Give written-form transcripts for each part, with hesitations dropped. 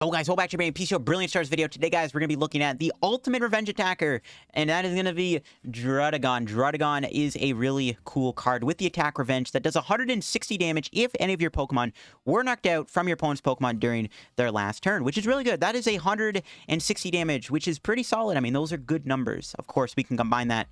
Oh guys, welcome back to your PTCGO Brilliant Stars video. Today guys, we're going to be looking at the ultimate revenge attacker, and that is going to be Druddigon. Druddigon is a really cool card with the attack revenge that does 160 damage if any of your Pokemon were knocked out from your opponent's Pokemon during their last turn, which is really good. That is 160 damage, which is pretty solid. I mean, those are good numbers. Of course, we can combine that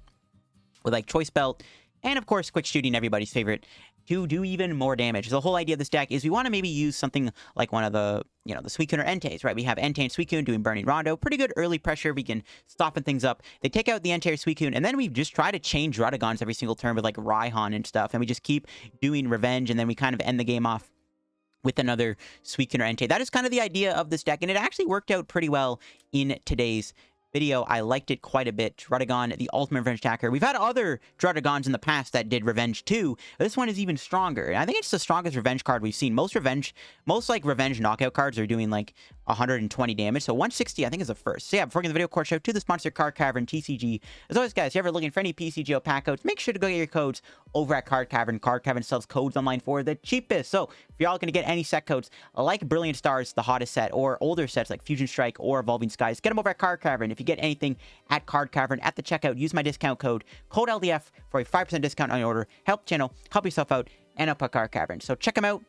with like Choice Belt and of course Quick Shooting, everybody's favorite, to do even more damage. The whole idea of this deck is we want to maybe use something like one of the, the Suicune or Enteis, right? We have Entei and Suicune doing Burning Rondo. Pretty good early pressure. We can soften things up. They take out the Entei or Suicune, and then we just try to chain Druddigons every single turn with like Raihan and stuff, and we just keep doing revenge, and then we kind of end the game off with another Suicune or Entei. That is kind of the idea of this deck, and it actually worked out pretty well in today's video. I liked it quite a bit. Druddigon, the ultimate revenge attacker. We've had other Druddigons in the past that did revenge too. This one is even stronger. I think it's the strongest revenge card we've seen. Most revenge knockout cards are doing like 120 damage. So 160, I think, is the first. So yeah, before we get the video, of course, shout out to the sponsor, Card Cavern TCG. As always, guys, if you're ever looking for any PTCGO pack codes, make sure to go get your codes over at Card Cavern. Card Cavern sells codes online for the cheapest. So if y'all going to get any set codes like Brilliant Stars, the hottest set, or older sets like Fusion Strike or Evolving Skies, get them over at Card Cavern. If you get anything at Card Cavern at the checkout, use my discount code LDF for a 5% discount on your order. Help the channel, help yourself out, and help Card Cavern. So check them out.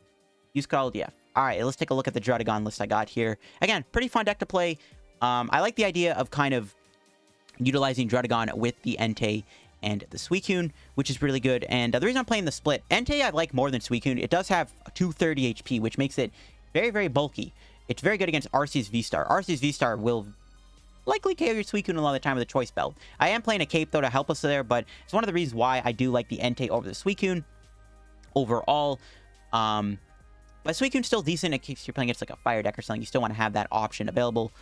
Use code LDF. All right, let's take a look at the Druddigon list I got here. Again, pretty fun deck to play. I like the idea of kind of utilizing Druddigon with the Entei and the Suicune, which is really good. And the reason I'm playing the split, Entei I like more than Suicune. It does have 230 HP, which makes it very, very bulky. It's very good against Arceus V-Star. Arceus V-Star will likely KO your Suicune a lot of the time with a Choice Belt. I am playing a Cape, though, to help us there, but it's one of the reasons why I do like the Entei over the Suicune overall. But Suicune's still decent in case you're playing against like a fire deck or something. You still want to have that option available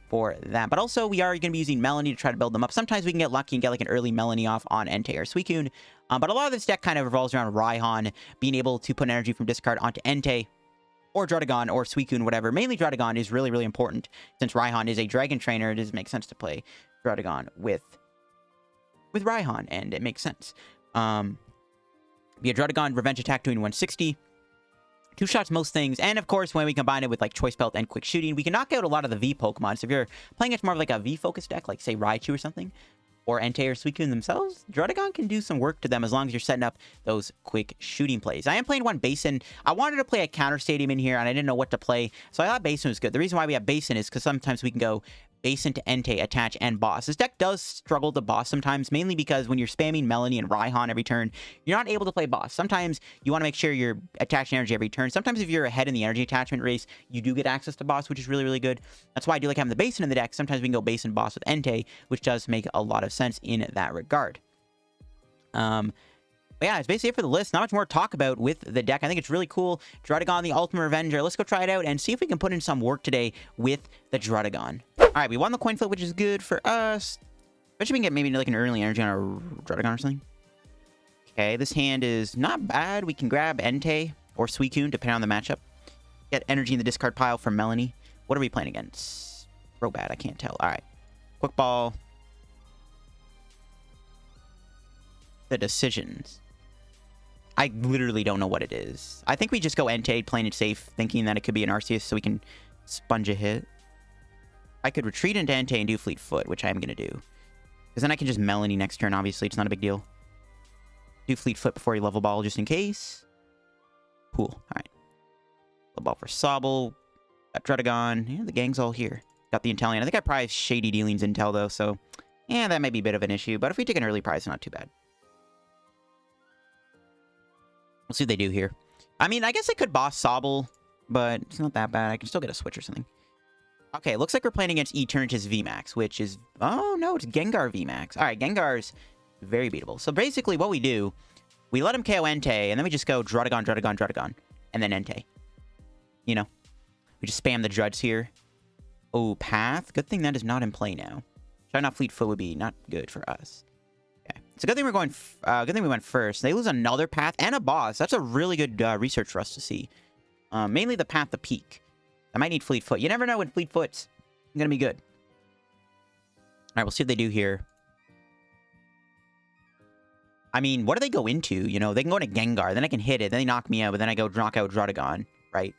for that. But also, we are going to be using Melony to try to build them up. Sometimes we can get lucky and get like an early Melony off on Entei or Suicune. But a lot of this deck kind of revolves around Raihan being able to put energy from discard onto Entei or Druddigon or Suicune, whatever. Mainly Druddigon is really, really important. Since Raihan is a Dragon Trainer, it does make sense to play Druddigon with Raihan, and it makes sense. Be a Druddigon Revenge Attack doing 160. Two shots most things, and of course when we combine it with like Choice Belt and Quick Shooting, we can knock out a lot of the V Pokemon. So if you're playing it's more of like a V focused deck, like say Raichu or something, or Entei or Suicune themselves, Druddigon can do some work to them as long as you're setting up those quick shooting plays. I am playing one Basin. I wanted to play a counter stadium in here, and I didn't know what to play, so I thought Basin was good. The reason why we have Basin is because sometimes we can go Basin to Entei, attach, and boss. This deck does struggle to boss sometimes, mainly because when you're spamming Melony and Raihan every turn, you're not able to play boss. Sometimes you want to make sure you're attaching energy every turn. Sometimes if you're ahead in the energy attachment race, you do get access to boss, which is really, really good. That's why I do like having the Basin in the deck. Sometimes we can go Basin boss with Entei, which does make a lot of sense in that regard. But yeah, it's basically it for the list. Not much more to talk about with the deck. I think it's really cool. Druddigon, the Ultimate Revenger. Let's go try it out and see if we can put in some work today with the Druddigon. All right, we won the coin flip, which is good for us. Especially we can get maybe like an early energy on our Druddigon or something. Okay, this hand is not bad. We can grab Entei or Suicune, depending on the matchup. Get energy in the discard pile from Melony. What are we playing against? Real bad, I can't tell. All right, Quick Ball. The decisions. I literally don't know what it is. I think we just go Entei, playing it safe, thinking that it could be an Arceus so we can sponge a hit. I could retreat into Entei and do Fleet Foot, which I'm going to do. Because then I can just Melony next turn, obviously. It's not a big deal. Do Fleet Foot before you Level Ball, just in case. Cool. All right. Level Ball for Sobble. Got Druddigon. Yeah, the gang's all here. Got the Inteleon. I think I prized Shady Dealings Intel, though, so... yeah, that might be a bit of an issue. But if we take an early prize, it's not too bad. We'll see what they do here. I mean, I guess I could boss Sobble, but it's not that bad. I can still get a switch or something. Okay, looks like we're playing against Eternatus VMAX, which is... oh, no, it's Gengar VMAX. All right, Gengar's very beatable. So basically what we do, we let him KO Entei, and then we just go Druddigon, Druddigon, Druddigon, and then Entei. You know? We just spam the Druds here. Oh, Path? Good thing that is not in play now. Try not Fleet Foot would be not good for us. Okay. It's a good thing we're going... good thing we went first. They lose another Path and a boss. That's a really good research for us to see. Mainly the Path to Peak. I might need Fleet Foot. You never know when Fleet Foot's going to be good. All right, we'll see what they do here. I mean, what do they go into? You know, they can go into Gengar. Then I can hit it. Then they knock me out. But then I go knock out Druddigon, right?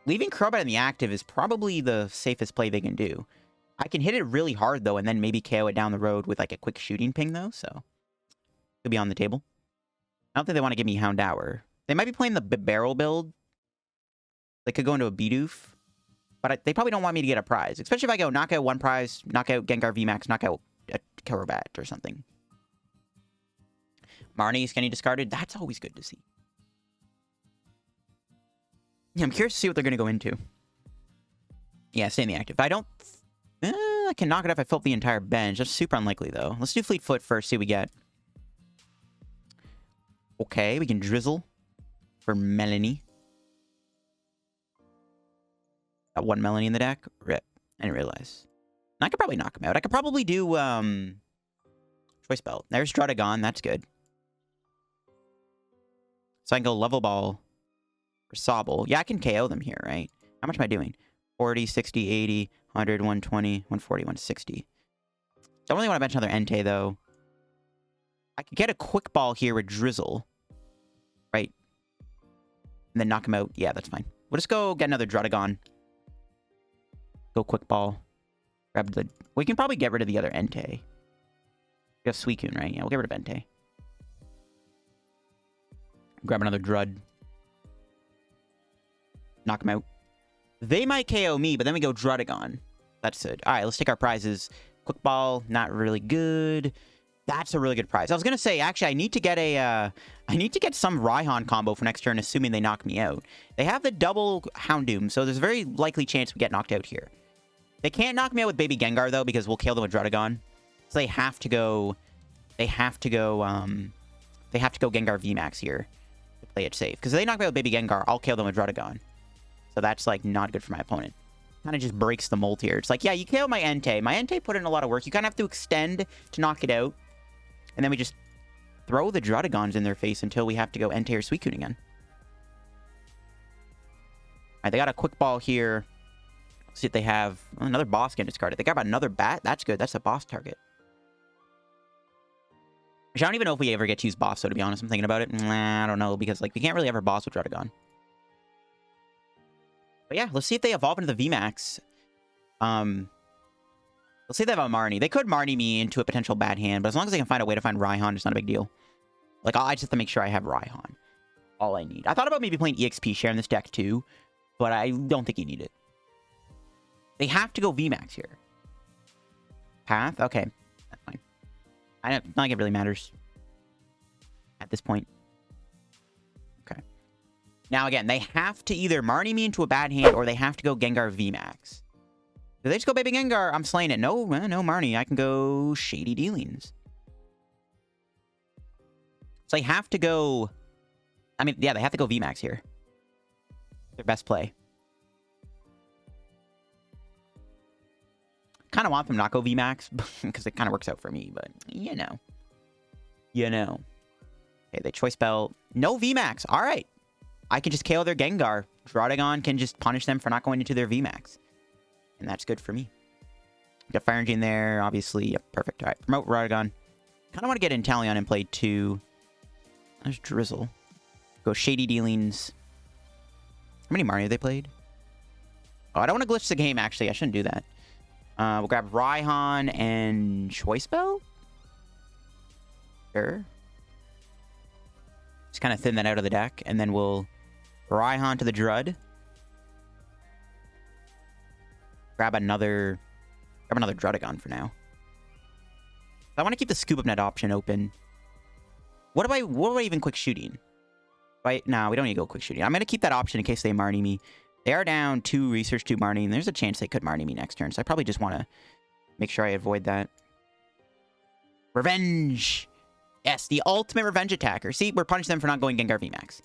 Leaving Crobat in the active is probably the safest play they can do. I can hit it really hard, though, and then maybe KO it down the road with, like, a quick shooting ping, though, so... Could be on the table. I don't think they want to give me Houndour. They might be playing the barrel build. They could go into a Bidoof. But they probably don't want me to get a prize. Especially if I go knock out one prize, knock out Gengar VMAX, knock out a Crobat or something. Marnie's getting discarded. That's always good to see. Yeah, I'm curious to see what they're going to go into. Yeah, stay in the active. I don't... I can knock it off if I fill up the entire bench. That's super unlikely, though. Let's do Fleet Foot first, see what we get. Okay, we can Drizzle for Melony. Got one Melony in the deck. Rip. I didn't realize. I could probably knock him out. I could probably do Choice Belt. There's Druddigon. That's good. So I can go Level Ball for Sobble. Yeah, I can KO them here, right? How much am I doing? 40, 60, 80, 100, 120, 140, 160. Don't really want to bench another Entei, though. I could get a Quick Ball here with Drizzle. Right? And then knock him out. Yeah, that's fine. We'll just go get another Druddigon. Go Quick Ball. Grab the... We can probably get rid of the other Entei. We have Suicune, right? Yeah, we'll get rid of Entei. Grab another Drud. Knock him out. They might KO me, but then we go Druddigon. That's it. Alright, let's take our prizes. Quick Ball, not really good. That's a really good prize. I was gonna say, actually, I need to get a, I need to get some Raihan combo for next turn, assuming they knock me out. They have the double Houndoom, so there's a very likely chance we get knocked out here. They can't knock me out with Baby Gengar, though, because we'll kill them with Druddigon. So they have to go, Gengar VMAX here to play it safe. Because if they knock me out with Baby Gengar, I'll kill them with Druddigon. So that's, like, not good for my opponent. Kind of just breaks the mold here. It's like, yeah, you KO my Entei. My Entei put in a lot of work. You kind of have to extend to knock it out. And then we just throw the Druddigons in their face until we have to go Entei or Suicune again. Alright, they got a Quick Ball here. Let's see if they have... Oh, another boss getting discarded. They got another bat? That's good. That's a boss target. I don't even know if we ever get to use boss, so to be honest. I'm thinking about it. Nah, I don't know, because like we can't really ever boss with Druddigon. But yeah, let's see if they evolve into the VMAX. Let's say they have a Marnie. They could Marnie me into a potential bad hand, but as long as they can find a way to find Raihan, it's not a big deal. Like, I just have to make sure I have Raihan. All I need. I thought about maybe playing EXP share in this deck too, but I don't think you need it. They have to go VMAX here. Path? Okay. That's fine. I don't think it really matters at this point. Okay. Now, again, they have to either Marnie me into a bad hand or they have to go Gengar VMAX. If they just go Baby Gengar, I'm slaying it. No, no Marnie. I can go Shady Dealings. So they have to go... I mean, yeah, they have to go VMAX here. Their best play. Kind of want them not go VMAX, because it kind of works out for me, but you know. You know. Okay, they Choice Belt. No VMAX. All right. I can just KO their Gengar. Druddigon can just punish them for not going into their VMAX. And that's good for me. Got Fire Engine there, obviously. Yep, perfect. All right, promote Druddigon. Kind of want to get Inteleon and play 2. There's Drizzle. Go Shady Dealings. How many Mario have they played? Oh, I don't want to glitch the game, actually. I shouldn't do that. We'll grab Raihan and Choice Belt? Sure. Just kind of thin that out of the deck. And then we'll Raihan to the Drud. Grab another Druddigon for now. I want to keep the Scoop Up Net option open. What about even quick shooting? Right? No, we don't need to go quick shooting. I'm going to keep that option in case they Marnie me. They are down 2 research, 2 Marnie, and there's a chance they could Marnie me next turn. So I probably just want to make sure I avoid that. Revenge! Yes, the ultimate revenge attacker. See, we're punishing them for not going Gengar VMAX.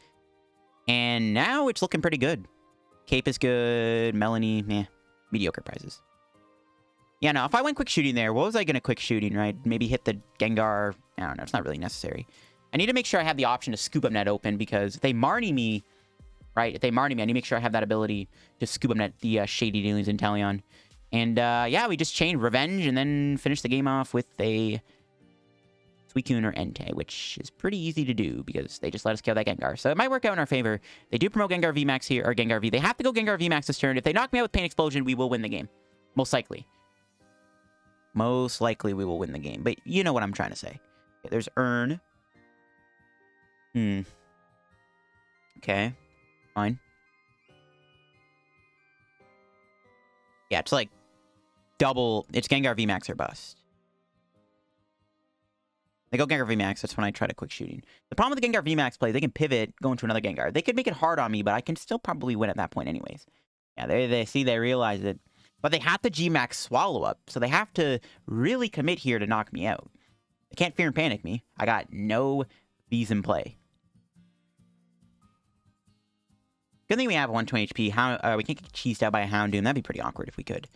And now it's looking pretty good. Cape is good. Melony, meh. Mediocre prizes. Yeah, no, if I went quick shooting there, what was I going to quick shooting, right? Maybe hit the Gengar. I don't know. It's not really necessary. I need to make sure I have the option to Scoop Up Net open because if they Marnie me, right? If they Marnie me, I need to make sure I have that ability to Scoop Up Net the Shady Dealings Inteleon. And yeah, we just chained Revenge and then finished the game off with a Suicune or Entei, which is pretty easy to do because they just let us kill that Gengar. So it might work out in our favor. They do promote Gengar VMAX here, or Gengar V. They have to go Gengar VMAX this turn. If they knock me out with Pain Explosion, we will win the game. Most likely. Most likely we will win the game. But you know what I'm trying to say. Okay, there's Earn. Okay. Fine. Yeah, it's like double. It's Gengar VMAX or bust. They go Gengar VMAX. That's when I try to quick shooting. The problem with the Gengar VMAX play, they can pivot, go into another Gengar. They could make it hard on me, but I can still probably win at that point anyways. Yeah, they realize it. But they have to G-Max Swallow Up, so they have to really commit here to knock me out. They can't Fear and Panic me. I got no Bs in play. Good thing we have 120 HP. We can't get cheesed out by a Houndoom. That'd be pretty awkward if we could.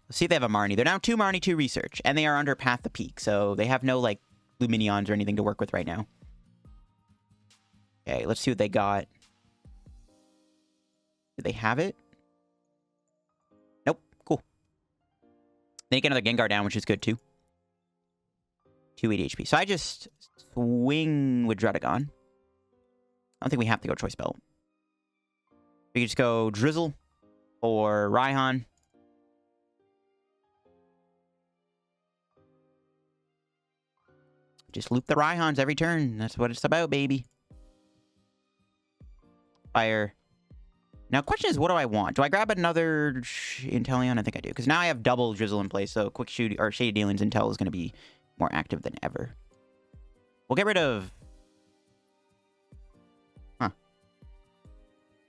Let's see if they have a Marnie. They're now 2 Marnie, 2 Research. And they are under Path to Peak. So they have no, like, Luminions or anything to work with right now. Okay, let's see what they got. Do they have it? Nope. Cool. They get another Gengar down, which is good, too. 280 HP. So I just swing with Druddigon. I don't think we have to go Choice Belt. We can just go Drizzile or Raihan. Just loop the Raihans every turn. That's what it's about, baby. Fire. Now, question is, what do I want? Do I grab another Inteleon? I think I do. Because now I have double Drizzile in place, so quick shoot or Shady Dealings Intel is going to be more active than ever. We'll get rid of...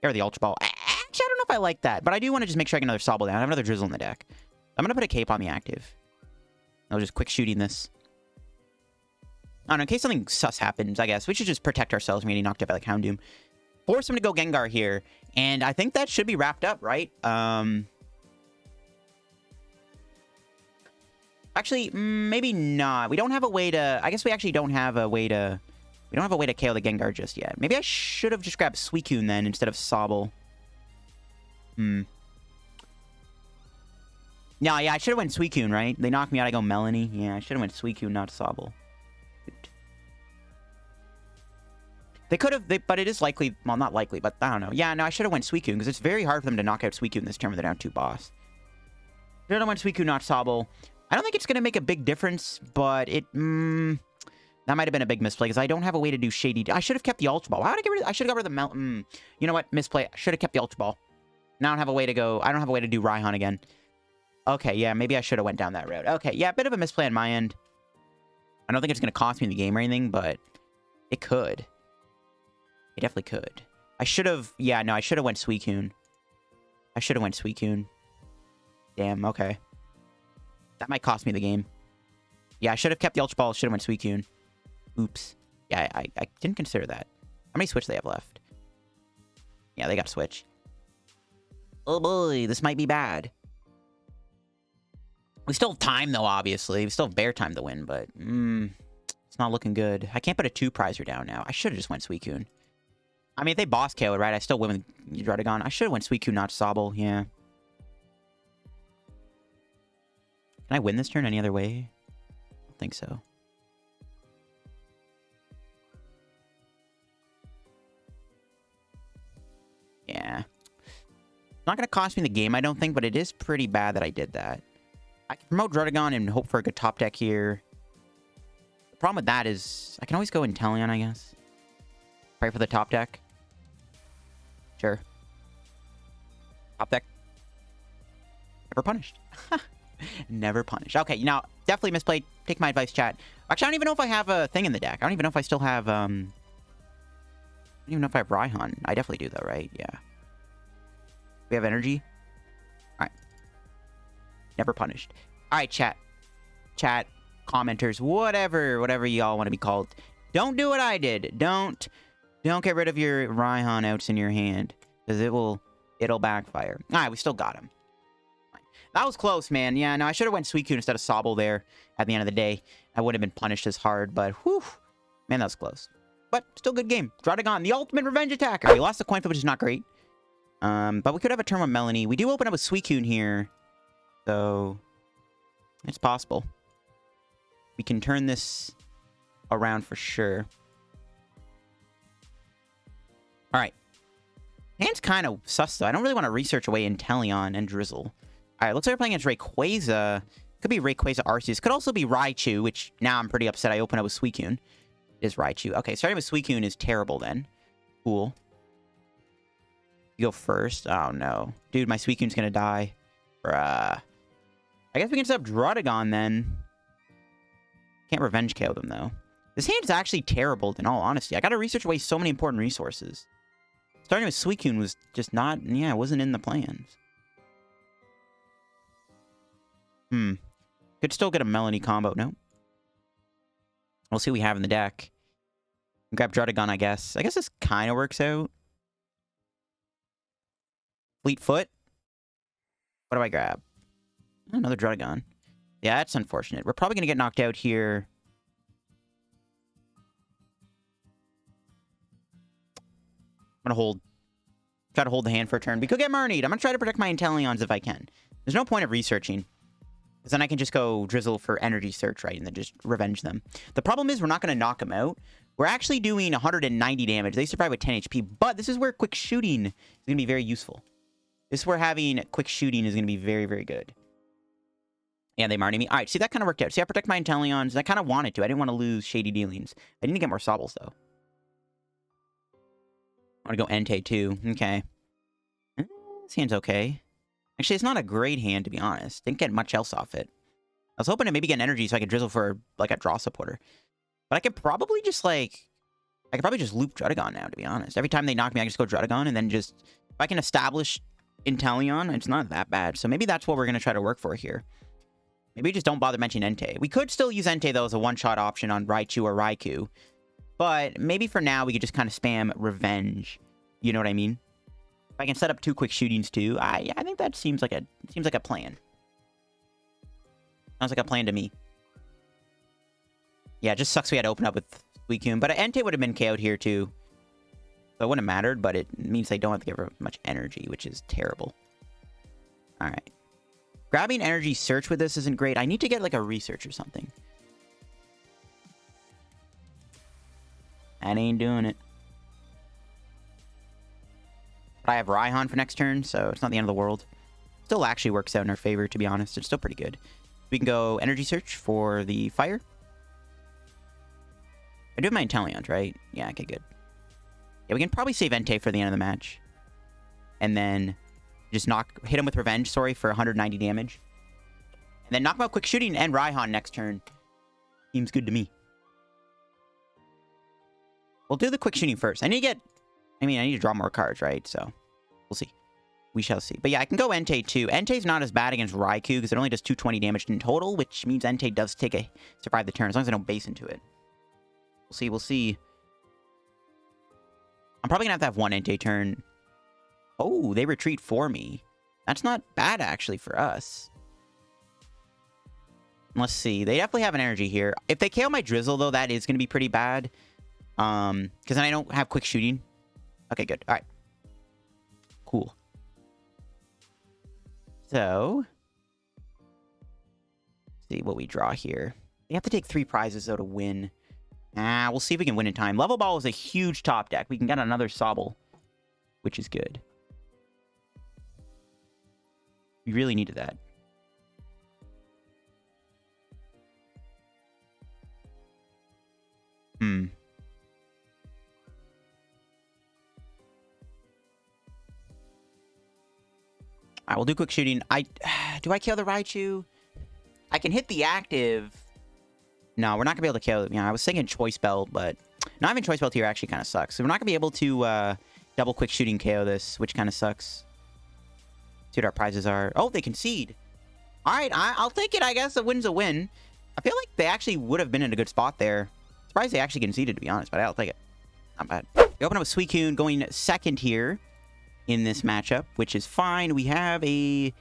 Or the Ultra Ball. Actually, I don't know if I like that. But I do want to just make sure I get another Sobble down. I have another Drizzile in the deck. I'm going to put a Cape on the active. I'll just quick shooting this. I don't know, in case something sus happens, I guess. We should just protect ourselves from getting knocked out by like Houndoom. Force him to go Gengar here. And I think that should be wrapped up, right? Actually, maybe not. We don't have a way to... I guess we actually don't have a way to... We don't have a way to KO the Gengar just yet. Maybe I should have just grabbed Suicune then instead of Sobble. No, yeah, I should have went Suicune, right? They knocked me out, I go Melony. Yeah, I should have went Suicune, not Sobble. They could have, but it is likely, well, not likely, but I don't know. Yeah, no, I should have went Suicune, because it's very hard for them to knock out Suicune this turn when they're down 2 boss. Should have went Suicune, not Sobble. I don't think it's going to make a big difference, but it, that might have been a big misplay, because I don't have a way to do Shady. I should have kept the Ultra Ball. Why would I get rid of, I should have got rid of the Melon. You know what, misplay. I should have kept the Ultra Ball. Now I don't have a way to go, I don't have a way to do Raihan again. Okay, yeah, maybe I should have went down that road. Okay, yeah, a bit of a misplay on my end. I don't think it's going to cost me in the game or anything, but it could. It definitely could. I should have... Yeah, no, I should have went Suicune. I should have went Suicune. Damn, okay. That might cost me the game. Yeah, I should have kept the Ultra Ball. Should have went Suicune. Oops. Yeah, I didn't consider that. How many Switch they have left? Yeah, they got to Switch. Oh boy, this might be bad. We still have time, though, obviously. We still have bare time to win, but... it's not looking good. I can't put a 2-prizer down now. I should have just went Suicune. I mean, if they boss KO it, right? I still win with Druddigon. I should have went Suicune, not Sobble. Yeah. Can I win this turn any other way? I don't think so. Yeah. It's not going to cost me the game, I don't think, but it is pretty bad that I did that. I can promote Druddigon and hope for a good top deck here. The problem with that is I can always go Inteleon, I guess. Pray for the top deck. Sure. Top deck. Never punished. Never punished. Okay, now, definitely misplayed. Take my advice, chat. Actually, I don't even know if I have a thing in the deck. I don't even know if I still have, I don't even know if I have Raihan. I definitely do, though, right? Yeah. We have energy? Alright. Never punished. Alright, chat. Chat. Commenters. Whatever y'all want to be called. Don't do what I did. Don't get rid of your Raihan outs in your hand. Because it'll backfire. Alright, we still got him. That was close, man. Yeah, no, I should have went Suicune instead of Sobble there at the end of the day. I wouldn't have been punished as hard, but whew. Man, that was close. But still good game. Druddigon, the ultimate revenge attacker. We lost the coin flip, which is not great. But we could have a turn with Melony. We do open up with Suicune here. So, it's possible. We can turn this around for sure. All right. Hand's kind of sus, though. I don't really want to research away Inteleon and Drizzile. All right, looks like we're playing against Rayquaza. Could be Rayquaza Arceus. Could also be Raichu, which now I'm pretty upset I opened up with Suicune. It is Raichu. Okay, starting with Suicune is terrible then. Cool. You go first. Oh, no. Dude, my Suicune's going to die. Bruh. I guess we can set up Druddigon then. Can't revenge KO them, though. This hand's actually terrible, in all honesty. I got to research away so many important resources. Starting with Suicune was just not... Yeah, it wasn't in the plans. Could still get a Melony combo. No. We'll see what we have in the deck. Grab Druddigon, I guess. I guess this kind of works out. Fleetfoot. What do I grab? Another Druddigon. Yeah, that's unfortunate. We're probably going to get knocked out here. I'm going to hold. Try to hold the hand for a turn. We could get Marnied. I'm going to try to protect my Inteleons if I can. There's no point of researching. Because then I can just go Drizzile for Energy Search, right? And then just revenge them. The problem is we're not going to knock them out. We're actually doing 190 damage. They survive with 10 HP. But this is where quick shooting is going to be very useful. This is where having quick shooting is going to be very, very good. Yeah, they Marnie me. All right, see, that kind of worked out. See, I protect my Inteleons. I kind of wanted to. I didn't want to lose Shady Dealings. I need to get more Sobbles, though. I want to go Entei, too. Okay. This hand's okay. Actually, it's not a great hand, to be honest. Didn't get much else off it. I was hoping to maybe get an energy so I could Drizzile for, like, a draw supporter. But I could probably just, like... I could probably just loop Druddigon now, to be honest. Every time they knock me, I just go Druddigon, and then just... If I can establish Inteleon, it's not that bad. So maybe that's what we're going to try to work for here. Maybe just don't bother mentioning Entei. We could still use Entei, though, as a one-shot option on Raichu or Raikou. But maybe for now, we could just kind of spam Revenge. You know what I mean? If I can set up 2 quick shootings, too, I think that seems like a plan. Sounds like a plan to me. Yeah, it just sucks we had to open up with Suicune. But Entei would have been KO'd here, too. So it wouldn't have mattered, but it means they don't have to give her much energy, which is terrible. All right. Grabbing Energy Search with this isn't great. I need to get, like, a Research or something. That ain't doing it. But I have Raihan for next turn, so it's not the end of the world. Still actually works out in our favor, to be honest. It's still pretty good. We can go Energy Search for the fire. I do have my Inteleons, right? Yeah, okay, good. Yeah, we can probably save Entei for the end of the match. And then just hit him with Revenge, sorry, for 190 damage. And then knock him out quick shooting and Raihan next turn. Seems good to me. We'll do the quick shooting first. I need to draw more cards, right? So, we'll see. We shall see. But yeah, I can go Entei too. Entei's not as bad against Raikou because it only does 220 damage in total, which means Entei does survive the turn as long as I don't base into it. We'll see, we'll see. I'm probably going to have one Entei turn. Oh, they retreat for me. That's not bad, actually, for us. Let's see. They definitely have an energy here. If they KO my Drizzile, though, that is going to be pretty bad. Because then I don't have quick shooting. Okay, good. All right. Cool. So, let's see what we draw here. They have to take 3 prizes, though, to win. We'll see if we can win in time. Level Ball is a huge top deck. We can get another Sobble, which is good. We really needed that. Alright, we'll do quick shooting. Do I kill the Raichu? I can hit the active. No, we're not going to be able to kill it. Yeah, I was thinking Choice Belt, but not having Choice Belt here actually kind of sucks. So we're not going to be able to double quick shooting KO this, which kind of sucks. See what our prizes are. Oh, they concede. Alright, I'll take it, I guess. A win's a win. I feel like they actually would have been in a good spot there. Surprised they actually conceded, to be honest, but I'll take it. Not bad. We open up with Suicune going second here in this matchup, which is fine. We have a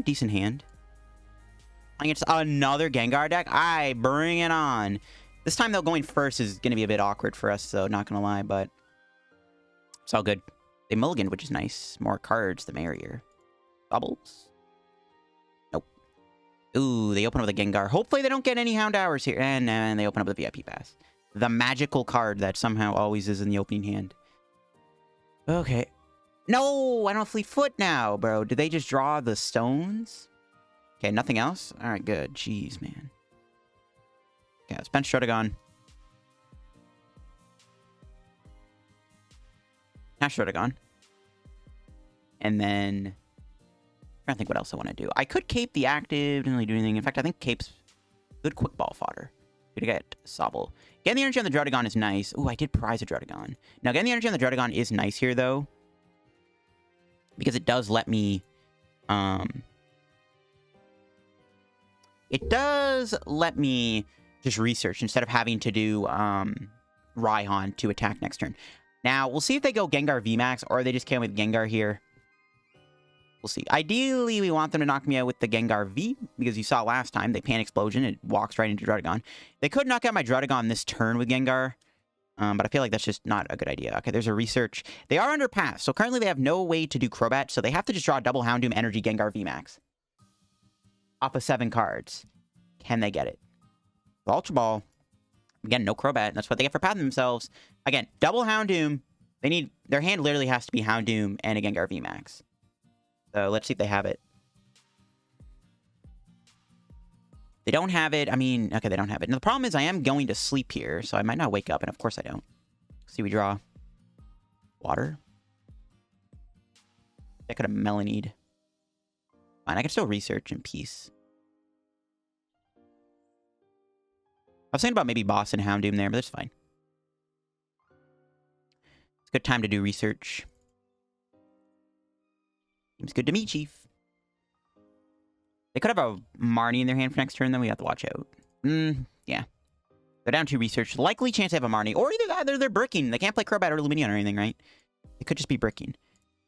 decent hand. Against another Gengar deck. Bring it on. This time, though, going first is going to be a bit awkward for us, so not going to lie, but it's all good. They mulliganed, which is nice. More cards, the merrier. Bubbles? Nope. Ooh, they open up with a Gengar. Hopefully they don't get any Hound Hours here. And they open up with a VIP Pass. The magical card that somehow always is in the opening hand. Okay. No, I don't have Fleet Foot now, bro. Did they just draw the stones? Okay, nothing else? All right, good. Jeez, man. Okay, let's bench Druddigon. Cash Druddigon. And then... I'm trying to think what else I want to do. I could Cape the active, didn't really do anything. In fact, I think Cape's good quick ball fodder. Good to get Sobble. Getting the energy on the Druddigon is nice. Ooh, I did prize a Druddigon. Now, getting the energy on the Druddigon is nice here, though. Because it does let me... It does let me just research instead of having to do Raihan to attack next turn. Now, we'll see if they go Gengar VMAX or they just came with Gengar here. We'll see. Ideally, we want them to knock me out with the Gengar V, because you saw last time, they Pan Explosion, it walks right into Druddigon. They could knock out my Druddigon this turn with Gengar, but I feel like that's just not a good idea. Okay, there's a research. They are under pass, so currently they have no way to do Crobat, so they have to just draw double Houndoom Energy Gengar VMAX. Off of 7 cards. Can they get it? The Ultra Ball. Again, no Crobat. That's what they get for pathing themselves. Again, double Houndoom. They need... Their hand literally has to be Houndoom and a Gengar VMAX. So let's see if they have it. They don't have it. I mean, okay, they don't have it. Now, the problem is I am going to sleep here, so I might not wake up, and of course I don't. See, we draw water. I could have Melony'd. Fine, I can still research in peace. I was thinking about maybe Boss and Houndoom there, but that's fine. It's a good time to do research. Seems good to me, Chief. They could have a Marnie in their hand for next turn, then we have to watch out. Yeah. They're down to research. Likely chance they have a Marnie. Or either that, they're bricking. They can't play Crobat or Lumineon or anything, right? It could just be bricking.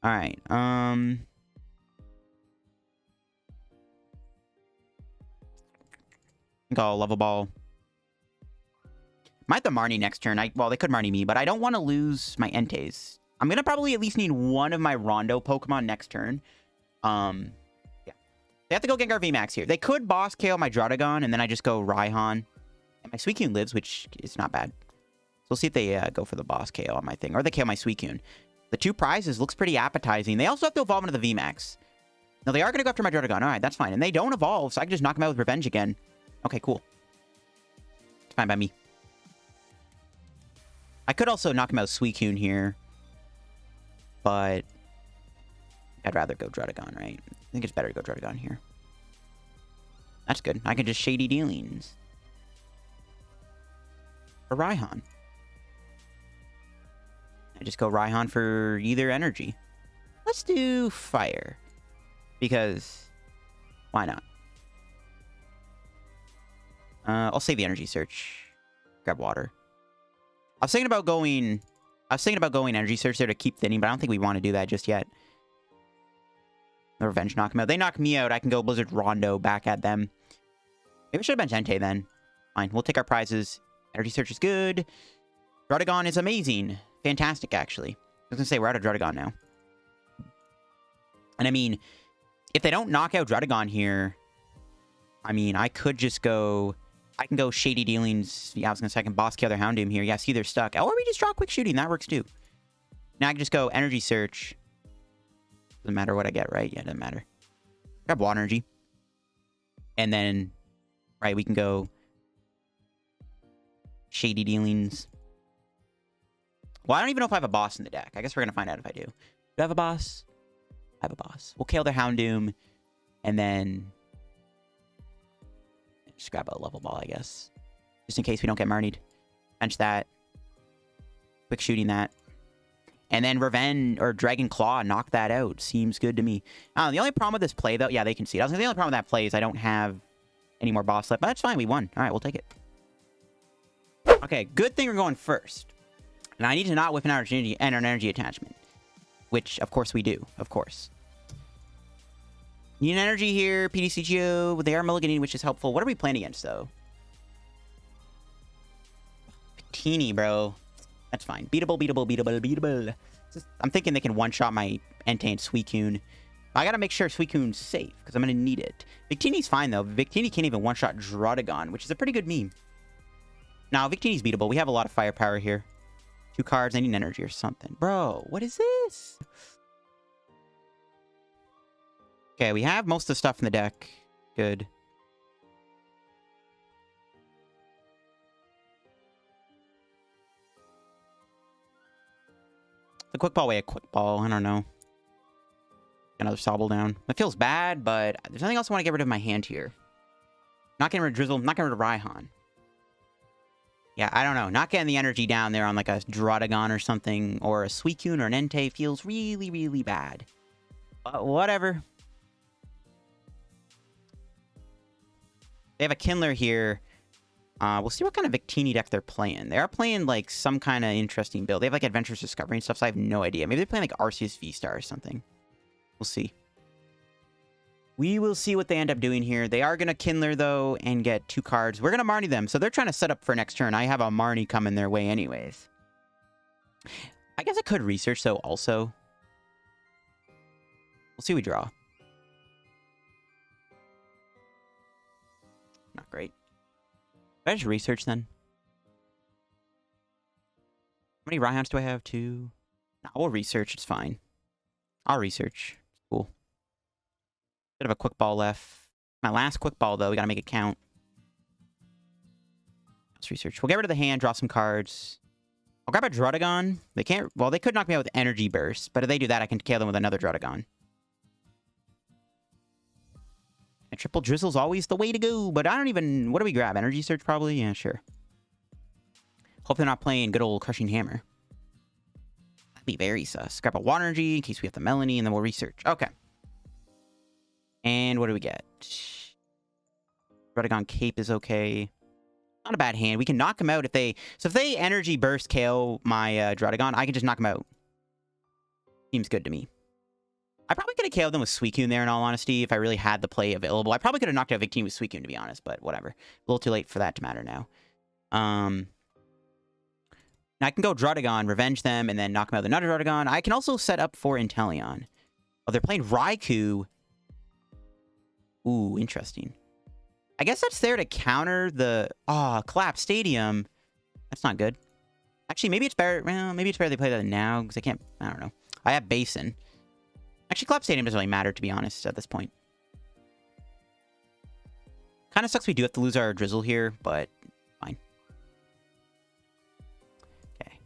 Alright, I think I'll Level Ball. Might the Marnie next turn. Well, they could Marnie me, but I don't want to lose my Entei's. I'm going to probably at least need one of my Rondo Pokemon next turn. Yeah. They have to go Gengar VMAX here. They could Boss KO my Druddigon, and then I just go Raihan. And my Suicune lives, which is not bad. So we'll see if they go for the Boss KO on my thing. Or they KO my Suicune. The 2 prizes looks pretty appetizing. They also have to evolve into the VMAX. Now, they are going to go after my Druddigon. All right, that's fine. And they don't evolve, so I can just knock them out with Revenge again. Okay, cool. It's fine by me. I could also knock him out with Suicune here. But I'd rather go Druddigon, right? I think it's better to go Druddigon here. That's good. I can just Shady Dealings. For Raihan. I just go Raihan for either energy. Let's do Fire. Because why not? I'll save the Energy Search. Grab water. I was thinking about going Energy Search there to keep thinning, but I don't think we want to do that just yet. The Revenge knock them out. They knock me out. I can go Blizzard Rondo back at them. Maybe we should have benched Entei then. Fine. We'll take our prizes. Energy Search is good. Druddigon is amazing. Fantastic, actually. I was going to say, we're out of Druddigon now. And I mean, if they don't knock out Druddigon here, I mean, I could just go... I can go Shady Dealings. Yeah, I was going to say I can Boss KO their Houndoom here. Yeah, see, they're stuck. Or we just draw Quick Shooting. That works, too. Now I can just go Energy Search. Doesn't matter what I get, right? Yeah, it doesn't matter. Grab Water Energy. And then, right, we can go Shady Dealings. Well, I don't even know if I have a boss in the deck. I guess we're going to find out if I do. Do I have a boss? I have a boss. We'll KO their Houndoom. And then... just grab a Level Ball, I guess. Just in case we don't get Marnied. Bench that. Quick Shooting that. And then Revenge or Dragon Claw, knock that out. Seems good to me. The only problem with this play, though... yeah, they can see it. I was gonna say the only problem with that play is I don't have any more boss left. But that's fine. We won. All right, we'll take it. Okay, good thing we're going first. And I need to not whip an energy attachment. Which, of course, we do. Of course. Need an energy here. PTCGO. They are mulliganing, which is helpful. What are we playing against, though? Patini, bro. That's fine. Beatable, beatable, beatable, beatable. I'm thinking they can one-shot my Entei and Suicune. I gotta make sure Suicune's safe, because I'm gonna need it. Victini's fine, though. Victini can't even one-shot Druddigon, which is a pretty good meme. Now, Victini's beatable. We have a lot of firepower here. 2 cards. I need an energy or something. Bro, what is this? Okay, we have most of the stuff in the deck. Good. The quick ball way, a quick ball. I don't know. Another Sobble down. That feels bad, but there's nothing else I want to get rid of in my hand here. Not getting rid of Drizzile. Not getting rid of Raihan. Yeah, I don't know. Not getting the energy down there on like a Druddigon or something, or a Suicune or an Entei feels really, really bad. But whatever. They have a Kindler here. We'll see what kind of Victini deck they're playing. They are playing like some kind of interesting build. They have like Adventurous Discovery and stuff, so I have no idea. Maybe they're playing like Arceus V-Star or something. We'll see. We will see what they end up doing here. They are going to Kindler, though, and get 2 cards. We're going to Marnie them. So they're trying to set up for next turn. I have a Marnie coming their way anyways. I guess I could research, though, also. We'll see what we draw. Not great. Should I just research, then? How many Raihans do I have? 2? No, we'll research. It's fine. I'll research. Cool. Bit of a quick ball left. My last quick ball, though. We gotta make it count. Let's research. We'll get rid of the hand, draw some cards. I'll grab a Druddigon. They can't... Well, they could knock me out with Energy Burst, but if they do that, I can kill them with another Druddigon. And triple Drizzle's always the way to go, but I don't even... What do we grab? Energy Search, probably? Yeah, sure. Hope they're not playing good old Crushing Hammer. That'd be very sus. Grab a Water Energy in case we have the Melony, and then we'll research. Okay. And what do we get? Druddigon Cape is okay. Not a bad hand. We can knock him out if they... So if they Energy Burst KO my Druddigon, I can just knock him out. Seems good to me. I probably could have KO'd them with Suicune there, in all honesty, if I really had the play available. I probably could have knocked out Victini with Suicune, to be honest, but whatever. A little too late for that to matter now. Now I can go Druddigon, revenge them, and then knock them out with another Druddigon. I can also set up for Inteleon. Oh, they're playing Raikou. Ooh, interesting. I guess that's there to counter the... Oh, Collapse Stadium. That's not good. Actually, maybe it's better... Well, maybe it's better they play that now, because I can't... I don't know. I have Basin. Actually, Collapse Stadium doesn't really matter, to be honest, at this point. Kind of sucks we do have to lose our Drizzile here, but fine. Okay.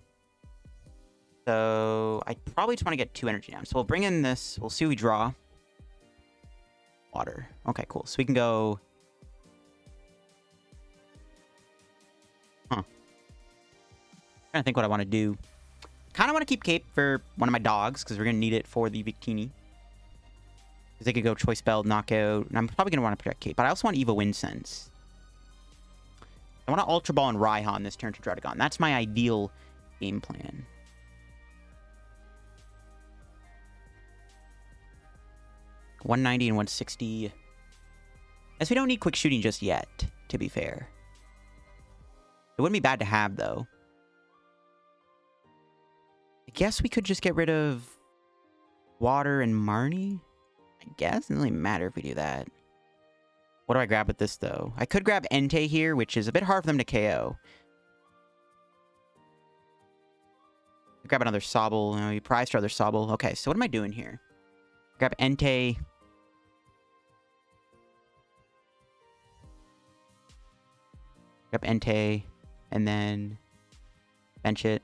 So, I probably just want to get 2 energy down. So we'll bring in this. We'll see what we draw. Water. Okay, cool. So we can go... Huh. I'm trying to think what I want to do. Kind of want to keep Cape for one of my dogs, because we're going to need it for the Victini. Because they could go Choice Belt, Knockout, and I'm probably going to want to protect Cape. But I also want Evo Incense. I want to Ultra Ball and Raihan this turn to Druddigon. That's my ideal game plan. $190 and $160. As we don't need quick shooting just yet, to be fair. It wouldn't be bad to have, though. I guess we could just get rid of Water and Marnie. I guess it doesn't really matter if we do that. What do I grab with this, though? I could grab Entei here, which is a bit hard for them to KO. Grab another Sobble. You prize for other Sobble. Okay, so what am I doing here? Grab Entei. Grab Entei. And then bench it.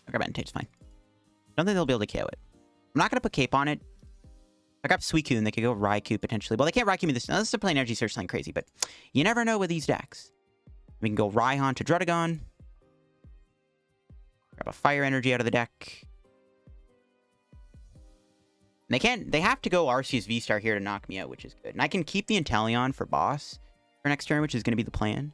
I'll grab Entei, it's fine. I don't think they'll be able to KO it. I'm not going to put Cape on it. I grab Suicune, they could go Raikou potentially. Well, they can't Raikou me this. Unless they're playing Energy Search something crazy, but you never know with these decks. We can go Raihan to Druddigon. Grab a Fire Energy out of the deck. And they have to go Arceus V-Star here to knock me out, which is good. And I can keep the Inteleon for boss for next turn, which is going to be the plan.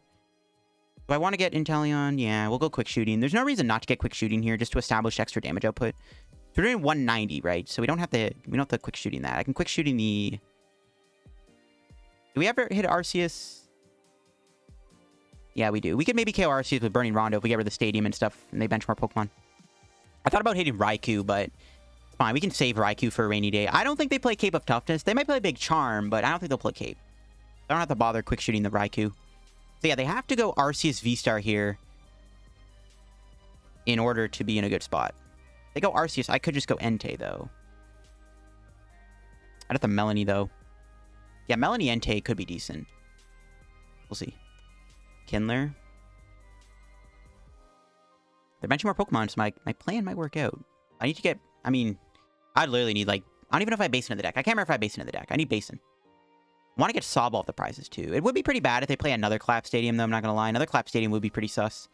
Do I want to get Inteleon? Yeah, we'll go Quick Shooting. There's no reason not to get Quick Shooting here, just to establish extra damage output. So we're doing 190, right? So we don't have to Quick Shooting that. I can Quick Shooting the... Do we ever hit Arceus? Yeah, we do. We could maybe KO Arceus with Burning Rondo if we get rid of the stadium and stuff, and they bench more Pokemon. I thought about hitting Raikou, but it's fine. We can save Raikou for a rainy day. I don't think they play Cape of Toughness. They might play Big Charm, but I don't think they'll play Cape. I don't have to bother quick shooting the Raikou. So yeah, they have to go Arceus V-Star here in order to be in a good spot. If they go Arceus. I could just go Entei, though. I'd have to Melony, though. Yeah, Melony Entei could be decent. We'll see. Kindler. They're benching more Pokemon, so my plan might work out. I need to get... I mean, I literally need, like... I don't even know if I have Basin in the deck. I can't remember if I have Basin in the deck. I need Basin. I want to get Sobble off the prizes, too. It would be pretty bad if they play another Clap Stadium, though. I'm not going to lie. Another Clap Stadium would be pretty sus.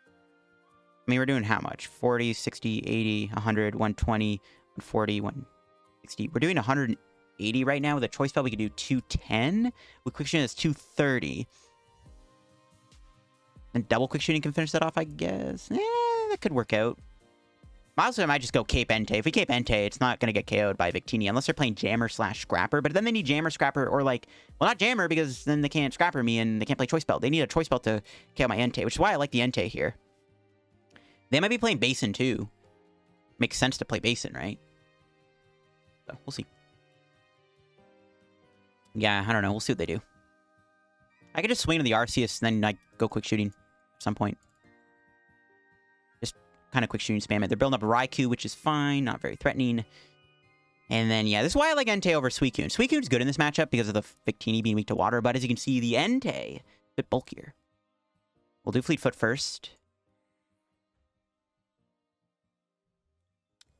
I mean, we're doing how much? 40, 60, 80, 100, 120, 140, 160. We're doing 180 right now. With a Choice Belt, we could do 210. With Quick Shooting, it's 230. And double Quick Shooting can finish that off, I guess. That could work out. Honestly, I might just go Cape Entei. If we Cape Entei, it's not going to get KO'd by Victini, unless they're playing Jammer / Scrapper. But then they need Jammer, Scrapper, or like... Well, not Jammer, because then they can't Scrapper me, and they can't play Choice Belt. They need a Choice Belt to KO my Entei, which is why I like the Entei here. They might be playing Basin, too. Makes sense to play Basin, right? So, we'll see. Yeah, I don't know. We'll see what they do. I could just swing to the Arceus, and then like, go Quick Shooting at some point. Just kind of Quick Shooting spam it. They're building up Raikou, which is fine. Not very threatening. And then, yeah, this is why I like Entei over Suicune. Suicune's good in this matchup because of the Victini being weak to water, but as you can see, the Entei is a bit bulkier. We'll do Fleetfoot first.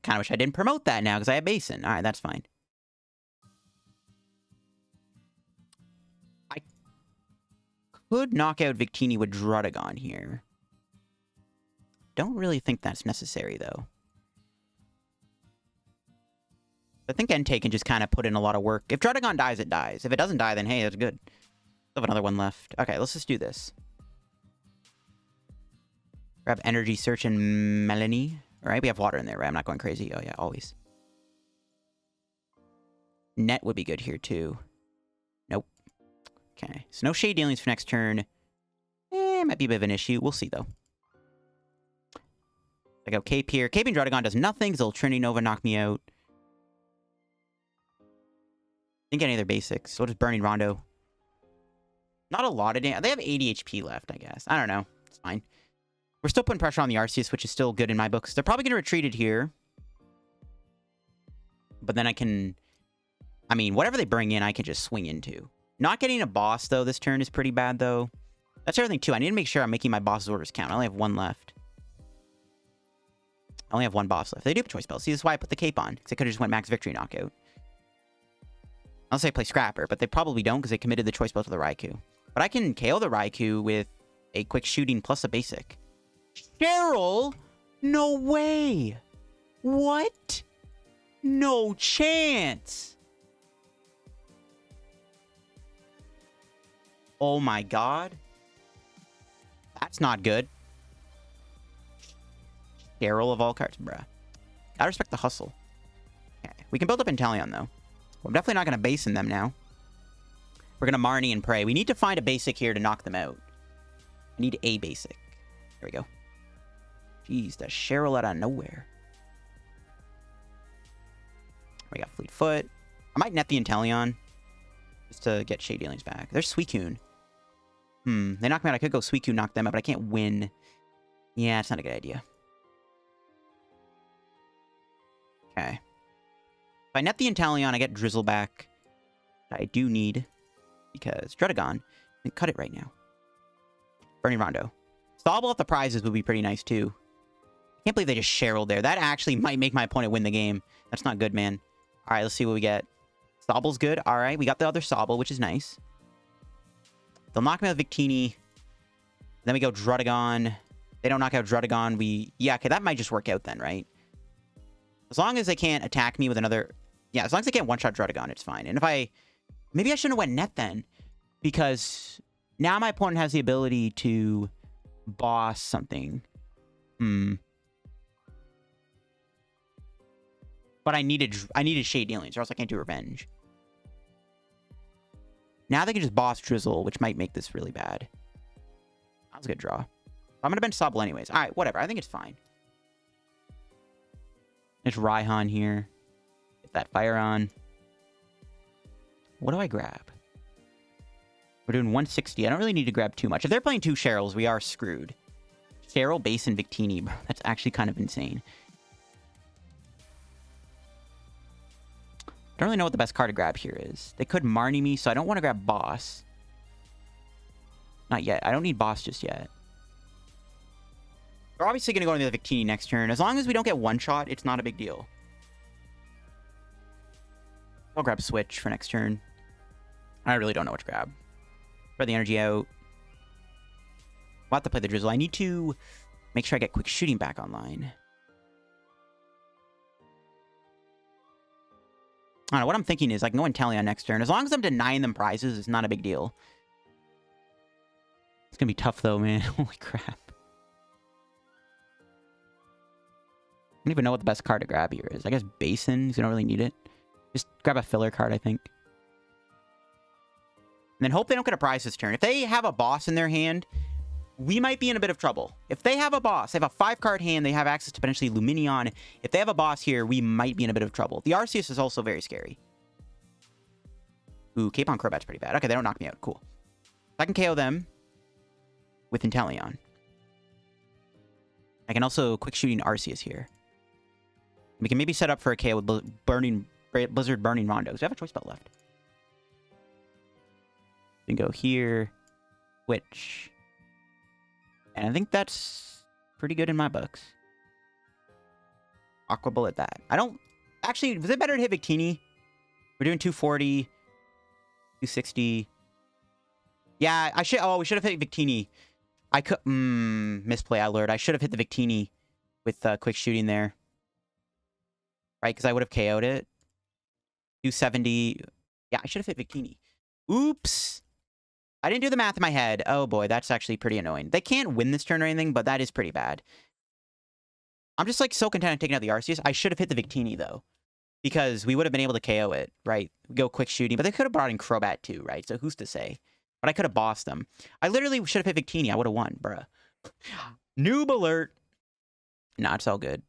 Kind of wish I didn't promote that now because I have Basin. All right, that's fine. I could knock out Victini with Druddigon here. Don't really think that's necessary, though. I think Entei can just kind of put in a lot of work. If Druddigon dies, it dies. If it doesn't die, then hey, that's good. Still have another one left. Okay, let's just do this. Grab Energy Search and Melony. All right, we have water in there, right? I'm not going crazy. Oh, yeah, always. Net would be good here, too. Nope. Okay, so no Shade Dealings for next turn. Might be a bit of an issue. We'll see, though. I go Cape here. Caping Druddigon does nothing, because it'll Trinity Nova knock me out. Didn't get any other basics, so just Burning Rondo. Not a lot of damage. They have 80 HP left, I guess. I don't know. It's fine. We're still putting pressure on the Arceus, which is still good in my books. They're probably going to retreat it here. But then I can... I mean, whatever they bring in, I can just swing into. Not getting a boss, though, this turn is pretty bad, though. That's everything, too. I need to make sure I'm making my boss's orders count. I only have one left. I only have one boss left. They do have a Choice Belt. See, this is why I put the Cape on. Because they could have just went Max Victory Knockout. I'll say play Scrapper, but they probably don't because they committed the Choice Belt to the Raikou. But I can KO the Raikou with a Quick Shooting plus a Basic. Cheryl? No way! What? No chance! Oh my god. That's not good. Cheryl of all cards, bruh. I respect the hustle. Okay. We can build up Inteleon, though. I'm definitely not going to Basin them now. We're going to Marnie and pray. We need to find a basic here to knock them out. I need a basic. There we go. Jeez, that Cheryl out of nowhere. We got Fleetfoot. I might net the Inteleon just to get Shade Dealings back. There's Suicune. They knock me out. I could go Suicune, knock them out, but I can't win. Yeah, it's not a good idea. Okay. If I net the Inteleon, I get Drizzile back. I do need, because Druddigon can cut it right now. Burning Rondo. Sobble off the prizes would be pretty nice, too. I can't believe they just Cheryl there. That actually might make my opponent win the game. That's not good, man. All right, let's see what we get. Sobble's good. All right, we got the other Sobble, which is nice. They'll knock me out with Victini. Then we go Druddigon. They don't knock out Druddigon. Yeah, okay, that might just work out then, right? As long as they can't attack me with another... Yeah, as long as they can't one-shot Druddigon, it's fine. And if I... Maybe I shouldn't have went net then. Because now my opponent has the ability to boss something. But I needed Shade Dealings, or else I can't do Revenge. Now they can just boss Drizzile, which might make this really bad. That was a good draw. I'm going to bench Sobble anyways. All right, whatever. I think it's fine. There's Raihan here. Get that fire on. What do I grab? We're doing 160. I don't really need to grab too much. If they're playing two Cheryls, we are screwed. Cheryl, Base, and Victini. Bro. That's actually kind of insane. I don't really know what the best card to grab here is. They could Marnie me, so I don't want to grab Boss. Not yet. I don't need Boss just yet. We're obviously going to go into the Victini next turn. As long as we don't get one shot, it's not a big deal. I'll grab Switch for next turn. I really don't know what to grab. Throw the energy out. I'll have to play the Drizzle. I need to make sure I get quick shooting back online. I don't know. What I'm thinking is I can go Inteleon next turn. As long as I'm denying them prizes, it's not a big deal. It's going to be tough, though, man. Holy crap. I don't even know what the best card to grab here is. I guess Basin, because I don't really need it. Just grab a filler card, I think. And then hope they don't get a prize this turn. If they have a boss in their hand, we might be in a bit of trouble. If they have a boss, they have a 5-card hand, they have access to potentially Luminion. If they have a boss here, we might be in a bit of trouble. The Arceus is also very scary. Ooh, Cape on Crobat's pretty bad. Okay, they don't knock me out. Cool. I can KO them with Inteleon. I can also quick shooting Arceus here. We can maybe set up for a KO with Blizzard Burning Rondos. We have a Choice Belt left. We can go here. Switch. And I think that's pretty good in my books. Aqua Bullet that. I don't... Actually, was it better to hit Victini? We're doing 240. 260. Yeah, I should... Oh, we should have hit Victini. I could... misplay alert. I should have hit the Victini with quick shooting there. Right? Because I would have KO'd it. 270. Yeah, I should have hit Victini. Oops. I didn't do the math in my head. Oh boy, that's actually pretty annoying. They can't win this turn or anything, but that is pretty bad. I'm just like so content taking out the Arceus. I should have hit the Victini though, because we would have been able to KO it, right? Go quick shooting, but they could have brought in Crobat too, right? So who's to say? But I could have bossed them. I literally should have hit Victini. I would have won, bruh. Noob alert. Nah, it's all good.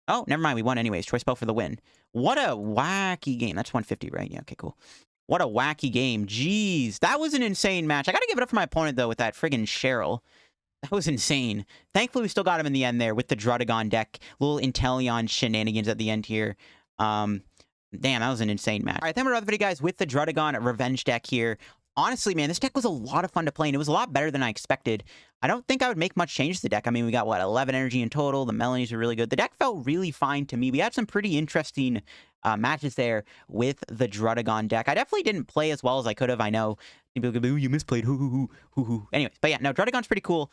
Oh, never mind. We won anyways. Choice Belt for the win. What a wacky game. That's 150, right? Yeah, okay, cool. What a wacky game. Jeez. That was an insane match. I gotta give it up for my opponent, though, with that friggin' Cheryl. That was insane. Thankfully, we still got him in the end there with the Druddigon deck. Little Inteleon shenanigans at the end here. Damn, that was an insane match. All right, then we're other video, guys, with the Druddigon Revenge deck here. Honestly, man, this deck was a lot of fun to play, and it was a lot better than I expected. I don't think I would make much changes to the deck. I mean, we got, what, 11 energy in total. The Melonies were really good. The deck felt really fine to me. We had some pretty interesting matches there with the Druddigon deck. I definitely didn't play as well as I could have. I know people go, ooh, you misplayed. Hoo, hoo, hoo, hoo, hoo. Anyways, but yeah, no, Druddigon's pretty cool.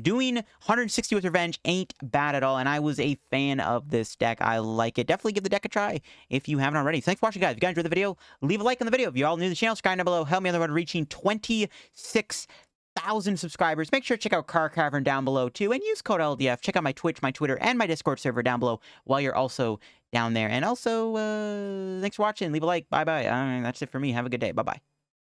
Doing 160 with Revenge ain't bad at all, and I was a fan of this deck. I like it. Definitely give the deck a try if you haven't already. So thanks for watching, guys. If you guys enjoyed the video, leave a like on the video. If you're all new to the channel, subscribe down below. Help me on the road to reaching 26,000 subscribers. Make sure to check out Car Cavern down below too, and use code LDF. Check out my Twitch, my Twitter, and my Discord server down below while you're also down there. And also, thanks for watching. Leave a like. Bye-bye. That's it for me. Have a good day. Bye-bye.